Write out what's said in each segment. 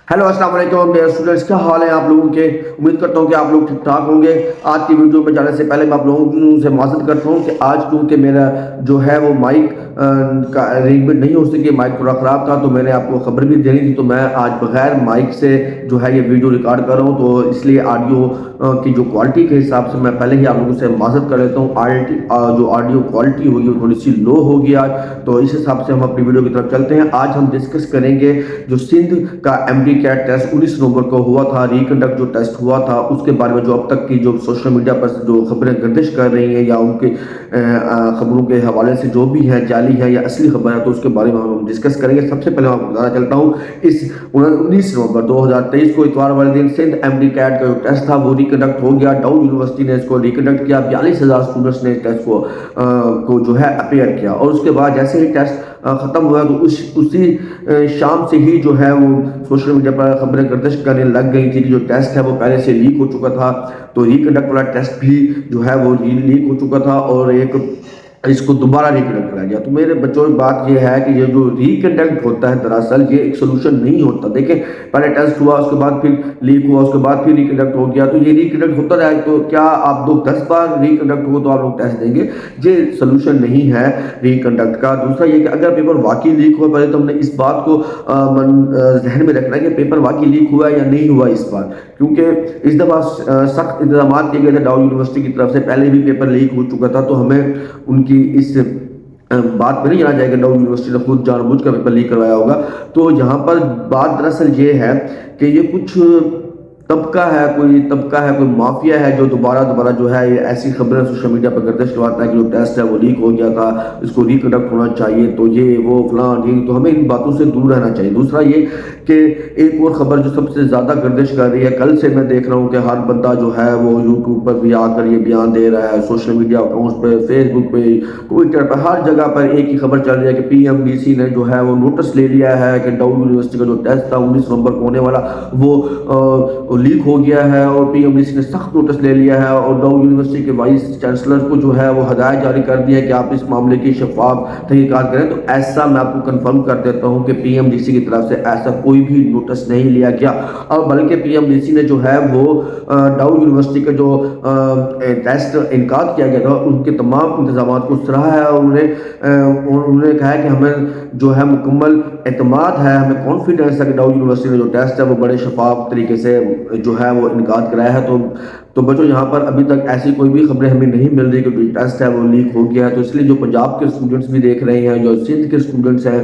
Hello अस्सलाम वालेकुम dear students, क्या हाल है आप लोगों के। उम्मीद करता हूँ कि आप लोग ठीक ठाक होंगे। आज की वीडियो में जाने से पहले मैं आप लोगों से माजरत करता हूँ कि आज क्योंकि मेरा जो है वो माइक का अरेंजमेंट नहीं हो सके, माइक थोड़ा ख़राब था, तो मैंने आपको खबर भी देनी थी, तो मैं आज बगैर माइक से जो है ये वीडियो रिकॉर्ड कर रहा हूँ। तो इसलिए ऑडियो की जो क्वालिटी के हिसाब से मैं पहले ही आप लोगों से माजरत कर लेता हूँ। जो ऑडियो क्वालिटी होगी वो थोड़ी सी लो होगी आज, तो इस हिसाब से हम अपनी वीडियो की तरफ चलते हैं। आज हम डिस्कस करेंगे जो सिंध का एमडी कैट टेस्ट 19 नवंबर को हुआ था, रिकंडक्ट जो टेस्ट हुआ था उसके बारे में जो अब तक की जो सोशल मीडिया पर जो खबरें गर्दिश कर रही हैं या उनके खबरों के हवाले से जो भी है जाली है या असली खबर है, तो उसके बारे में हम डिस्कस करेंगे। सबसे पहले मैं आपको बताना चलता हूँ, इस 19 नवंबर 2023 को इतवार वाले दिन सिंध एमडी कैट का जो टेस्ट था वो रिकंडक्ट हो गया। डाउ यूनिवर्सिटी ने इसको रिकंडक्ट किया। 42,000 स्टूडेंट्स ने इस टेस्ट को जो है अपेयर किया, और उसके बाद जैसे ही टेस्ट ख़त्म हुआ तो उसी शाम से ही जो है वो सोशल मीडिया पर खबरें गर्दिश करने लग गई थी कि जो टेस्ट है वो पहले से लीक हो चुका था। तो रिकंडक्ट वाला टेस्ट भी जो है वो लीक हो चुका था और इसको दोबारा रिकंडक्ट कराया गया। तो मेरे बच्चों की बात ये है कि ये जो रिकंडक्ट होता है दरअसल ये एक सोल्यूशन नहीं होता। देखें, पहले टेस्ट हुआ, उसके बाद फिर लीक हुआ, उसके बाद फिर रिकंडक्ट हो गया, तो ये रिकंडक्ट होता रहा। तो क्या आप 10 बार रिकंडक्ट हो तो आप लोग टेस्ट देंगे? ये सोल्यूशन नहीं है रिकंडक्ट का। दूसरा ये कि अगर पेपर वाकई लीक हुआ, पहले तो हमने इस बात को जहन में रखना है कि पेपर वाकई लीक हुआ या नहीं हुआ इस बार, क्योंकि इस दफ़ा सख्त इंतजाम किए गए थे डाउ यूनिवर्सिटी की तरफ से। पहले भी पेपर लीक हो चुका था, तो हमें उनकी इस बात पे नहीं जाना जाएगा डाउ यूनिवर्सिटी ने खुद जानबूझ कर पेपर लीक करवाया होगा। तो यहाँ पर बात दरअसल ये है कि ये कुछ तबका है, कोई माफिया है जो दोबारा जो है ये ऐसी खबरें सोशल मीडिया पर गर्दिश करवाता है कि जो टेस्ट है वो लीक हो गया था, इसको रिकंडक्ट होना चाहिए, तो ये वो फलां ठीक। तो हमें इन बातों से दूर रहना चाहिए। दूसरा ये कि एक और खबर जो सबसे ज़्यादा गर्दिश कर रही है, कल से मैं देख रहा हूँ कि हर बंदा जो है वो यूट्यूब पर भी आकर ये बयान दे रहा है, सोशल मीडिया अकाउंट्स पर, फेसबुक पे, ट्विटर पर, हर जगह पर एक ही खबर चल रही है कि पीएमडीसी ने जो है वो नोटिस ले लिया है कि डाउ यूनिवर्सिटी का जो टेस्ट था 19 नवंबर को होने वाला वो लीक हो गया है, और पीएमडीसी ने सख्त नोटिस ले लिया है और डाउ यूनिवर्सिटी के वाइस चांसलर को जो है वो हदायत जारी कर दी है कि आप इस मामले की शफाफ तहकीकात करें। तो ऐसा मैं आपको कंफर्म कर देता हूं कि पीएमडीसी की तरफ से ऐसा कोई भी नोटिस नहीं लिया गया, और बल्कि पीएमडीसी ने जो है वो डाउ यूनिवर्सिटी का जो टेस्ट इनकाद किया गया था उनके तमाम इंतजाम को सराहा है, और उन्होंने कहा है कि हमें जो है मुकम्मल एतमाद है, हमें कॉन्फिडेंस है कि डाउ यूनिवर्सिटी ने जो टेस्ट है वो बड़े शफाफ तरीके से जो है वो इनकाद कराया है। तो बच्चों, यहाँ पर अभी तक ऐसी कोई भी खबरें हमें नहीं मिल रही कि जो टेस्ट है वो लीक हो गया है। तो इसलिए जो पंजाब के स्टूडेंट्स भी देख रहे हैं, जो सिंध के स्टूडेंट्स हैं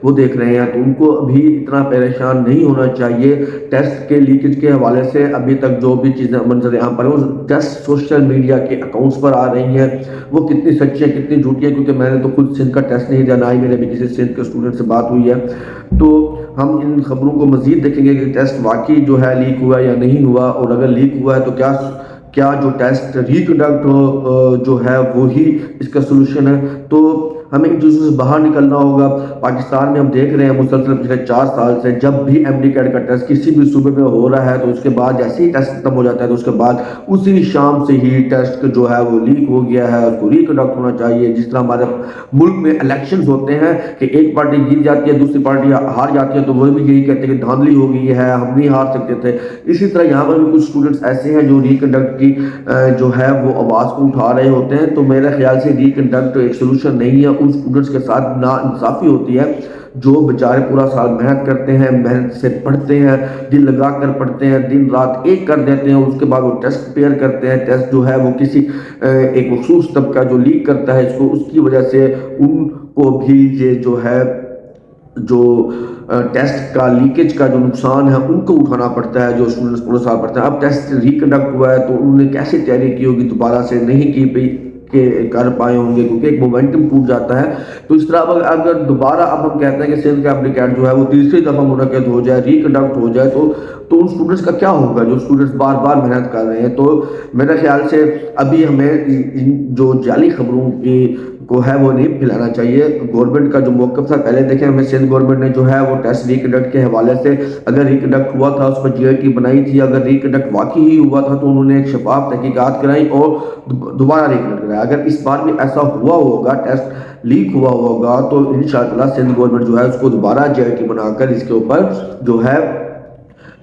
वो देख रहे हैं, तो उनको अभी इतना परेशान नहीं होना चाहिए टेस्ट के लीकेज के हवाले से। अभी तक जो भी चीज़ें मंजर यहाँ पर वो जस्ट सोशल मीडिया के अकाउंट्स पर आ रही हैं, वो कितनी सच्ची है कितनी झूठी है, क्योंकि मैंने तो खुद सिंध का टेस्ट नहीं दिया, ना ही मेरे भी किसी सिंध के स्टूडेंट से बात हुई है। तो हम इन खबरों को मजीद देखेंगे कि टेस्ट वाकई जो है लीक हुआ या नहीं हुआ, और अगर लीक हुआ है तो क्या जो टेस्ट रिकंडक्ट जो है वो ही इसका सोल्यूशन है। तो हमें इन चीज़ों से बाहर निकलना होगा। पाकिस्तान में हम देख रहे हैं मुसलसल पिछले 4 साल से जब भी एमडी कैट का टेस्ट किसी भी सूबे में हो रहा है, तो उसके बाद जैसे ही टेस्ट खत्म हो जाता है तो उसके बाद उसी शाम से ही टेस्ट जो है वो लीक हो गया है, उसको रिकंडक्ट होना चाहिए। जिस तरह हमारे मुल्क में इलेक्शंस होते हैं कि एक पार्टी जीत जाती है, दूसरी पार्टी हार जाती है, तो वो भी यही कहते हैं कि धांधली हो गई है, हम नहीं हार सकते थे। इसी तरह यहाँ पर भी कुछ स्टूडेंट्स ऐसे हैं जो रिकंडक्ट की जो है वो आवाज़ को उठा रहे होते हैं। तो मेरे ख्याल से रिकंडक्ट एक सोल्यूशन नहीं है। उन स्टूडेंट्स के साथ नाइंसाफ़ी होती है जो बेचारे पूरा साल मेहनत करते हैं, मेहनत से पढ़ते हैं, दिल लगा कर पढ़ते हैं, दिन रात एक कर देते हैं, उसके बाद वो टेस्ट प्रिपेयर करते हैं। टेस्ट जो है वो किसी एक मखसूस तबका जो लीक करता है इसको, उसकी वजह से उनको भी ये जो है जो टेस्ट का लीकेज का जो नुकसान है उनको उठाना पड़ता है, जो स्टूडेंट्स पूरे साल पढ़ते हैं। अब टेस्ट रिकंडक्ट हुआ है तो उन्होंने कैसे तैयारी की होगी, दोबारा से नहीं की के कर पाए होंगे, क्योंकि एक मोमेंटम टूट जाता है। तो इस तरह अगर दोबारा अब हम कहते हैं कि सिंध का एमडी कैट जो है वो तीसरी दफ़ा मुनक्किद हो जाए, रिकंडक्ट हो जाए, तो उन स्टूडेंट्स का क्या होगा जो स्टूडेंट्स बार बार मेहनत कर रहे हैं। तो मेरे ख्याल से अभी हमें इन जो जाली खबरों की को है वो नहीं फैलाना चाहिए। गवर्नमेंट का जो मौक़िफ़ था, पहले देखें हमें सिंध गवर्नमेंट ने जो है वो टेस्ट रिकंडक्ट के हवाले से, अगर रिकंडक्ट हुआ था उस पर जीआईटी बनाई थी, अगर रिकंडक्ट वाकई ही हुआ था तो उन्होंने एक शफाफ तहकीकात कराई और दोबारा रिकंडक्ट कराया। अगर इस बार भी ऐसा हुआ होगा, टेस्ट लीक हुआ होगा, तो इंशाअल्लाह सिंध गवर्नमेंट जो है उसको दोबारा जीआईटी बनाकर इसके ऊपर जो है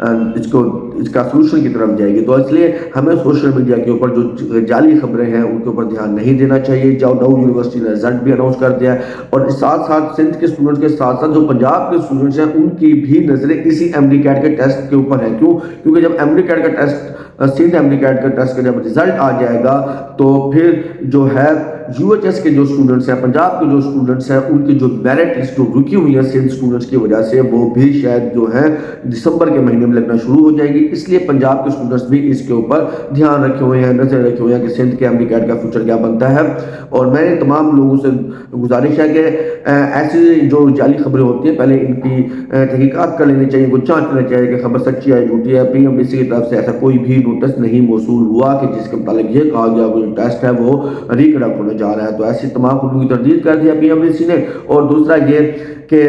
اس کو اس کا سولوشن کی طرف جائے گی. تو اس لیے ہمیں سوشل میڈیا کے اوپر جو جعلی خبریں ہیں ان کے اوپر دھیان نہیں دینا چاہیے. نو یونیورسٹی نے رزلٹ بھی اناؤنس کر دیا ہے, اور اس ساتھ ساتھ سندھ کے اسٹوڈنٹس کے ساتھ ساتھ جو پنجاب کے اسٹوڈنٹس ہیں ان کی بھی نظریں اسی ایم ڈی کیٹ کے ٹیسٹ کے اوپر ہیں. کیوں؟ کیونکہ جب ایم ڈی کیٹ کا test Sindh M D CAT کا ٹیسٹ کا جب رزلٹ آ جائے گا تو پھر جو ہے یو ایچ ایس کے جو اسٹوڈنٹس ہیں, پنجاب کے جو اسٹوڈنٹس ہیں, ان کی جو میرٹ لسٹ جو رکی ہوئی ہے سندھ اسٹوڈنٹس کی وجہ سے, وہ بھی شاید جو ہے دسمبر کے مہینے میں لگنا شروع ہو جائے گی. اس لیے پنجاب کے اسٹوڈنٹس بھی اس کے اوپر دھیان رکھے ہوئے ہیں, نظر رکھے ہوئے ہیں کہ سندھ کے ایم ڈی کیٹ کا فیوچر کیا بنتا ہے. اور میں نے تمام لوگوں سے گزارش ہے کہ ایسی جو جعلی خبریں ہوتی ہیں پہلے ان کی تحقیقات کر لینی چاہیے, کچھ جانچ کرنا چاہیے کہ خبر سچی ہے جھوٹی ہے. پی ایم ڈی سی کی طرف سے ایسا کوئی بھی نوٹس نہیں موصول ہوا کہ جس کے متعلق یہ کہا گیا وہ جو ٹیسٹ ہے وہ ریکنڈکٹ ہونے جا رہا ہے. تو ایسی تمام خبروں کی تردید کر دیا پی ایم ڈی سی نے. اور دوسرا یہ کہ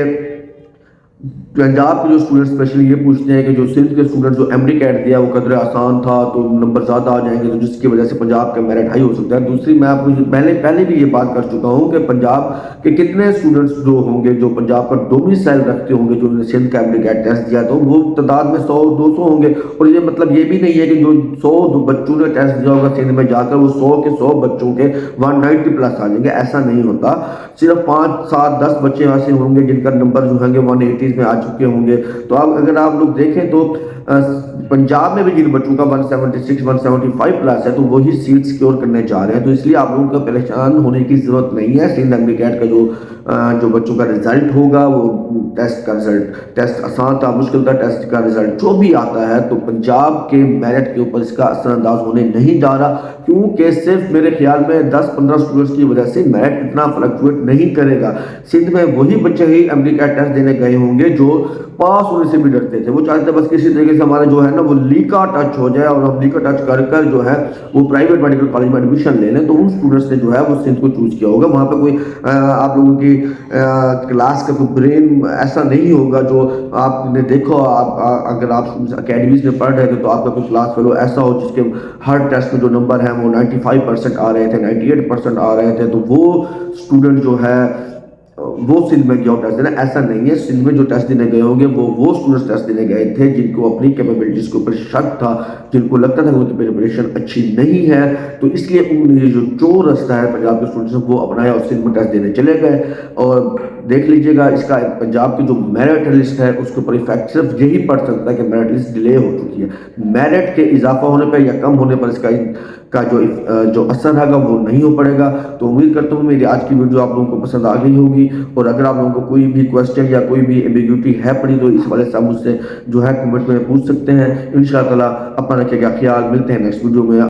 پنجاب کے جو اسٹوڈنٹ اسپیشلی یہ پوچھتے ہیں کہ جو سندھ کے اسٹوڈنٹ جو ایم ڈی کیٹ دیا وہ قدر آسان تھا تو نمبر زیادہ آ جائیں گے, تو جس کی وجہ سے پنجاب کا میرٹ ہائی ہو سکتا ہے. دوسری میں آپ کو پہلے بھی یہ بات کر چکا ہوں کہ پنجاب کے کتنے اسٹوڈنٹس جو ہوں گے جو پنجاب پر ڈومیسائل رکھتے ہوں گے جو انہوں نے سندھ کا ایم ڈی کیٹ ٹیسٹ دیا تو وہ تعداد میں 100-200 ہوں گے. اور یہ مطلب یہ بھی نہیں ہے کہ جو 100 بچوں نے ٹیسٹ دیا ہوگا سندھ میں جا کر وہ 100 کے 100 بچوں کے 190 پلس آ جائیں گے. ایسا نہیں ہوتا. صرف 5-7-10 بچے ایسے ہوں گے جن کا نمبر جو ہوں گے 180 میں آ چکے ہوں گے. تو اب اگر آپ لوگ دیکھیں تو پنجاب میں بھی جن بچوں کا 176-175 پلس ہے تو وہی سیٹ سیکیور کرنے جا رہے ہیں. تو اس لیے آپ لوگوں کو پریشان ہونے کی ضرورت نہیں ہے. سندھ ایم ڈی کیٹ کا جو بچوں کا رزلٹ ہوگا وہ ٹیسٹ آسان تھا, مشکل تھا, ٹیسٹ کا رزلٹ جو بھی آتا ہے تو پنجاب کے میرٹ کے اوپر اس کا اثر انداز ہونے نہیں جا رہا, کیونکہ صرف میرے خیال میں 10-15 اسٹوڈنٹس کی وجہ سے میرٹ اتنا فلکچویٹ نہیں کرے گا. سندھ میں وہی بچے ہی ایم ڈی کیٹ ٹیسٹ دینے گئے ہوں گے جو پاس ہونے سے بھی ڈرتے تھے. وہ چاہتے بس کسی طریقے سے ہمارا جو ہے نا وہ لیکا ٹچ ہو جائے اور ہم لیکا ٹچ کر جو ہے وہ پرائیویٹ میڈیکل کالج میں ایڈمیشن لے لیں. تو ان اسٹوڈنٹس نے جو ہے وہ سندھ کو چوز کیا ہوگا. وہاں پہ کوئی آپ لوگوں کی کلاس کا کوئی برین ایسا نہیں ہوگا جو آپ نے دیکھو, اگر آپ اکیڈمیز میں پڑھ رہے تھے تو آپ کا کوئی کلاس فیلو ایسا ہو جس کے ہر ٹیسٹ میں جو نمبر ہیں وہ 95% آ رہے تھے, 98% آ رہے تھے. تو وہ اسٹوڈنٹ جو ہے وہ سندھ میں گیا ٹیسٹ دینا. ایسا نہیں ہے. سندھ میں جو ٹیسٹ دینے گئے ہوں گے وہ اسٹوڈنٹس ٹیسٹ دینے گئے تھے جن کو اپنی کیپیبلٹیز کے اوپر شک تھا, جن کو لگتا تھا کہ ان کی پریپریشن اچھی نہیں ہے. تو اس لیے انہوں نے جو رستہ ہے پنجاب کے اسٹوڈنٹس وہ اپنایا اور سندھ میں ٹیسٹ دینے چلے گئے. اور دیکھ لیجیے گا اس کا پنجاب کی جو میرٹ لسٹ ہے اس کے اوپر ایفیکٹ صرف یہی پڑ سکتا ہے کہ میرٹ لسٹ ڈیلے ہو چکی ہے. میرٹ کے اضافہ ہونے پر یا کم ہونے پر اس کا جو اثر ہے گا وہ نہیں ہو پڑے گا. تو امید کرتا ہوں میری آج کی ویڈیو آپ لوگوں کو پسند آ گئی ہوگی. اور اگر آپ لوگوں کو کوئی بھی کویسچن یا کوئی بھی ایمبیگوٹی ہے پڑی تو اس والے سے آپ مجھ سے جو ہے کمنٹ میں پوچھ سکتے ہیں. انشاءاللہ اپنا رکھیے گا خیال. ملتے ہیں نیکسٹ ویڈیو میں.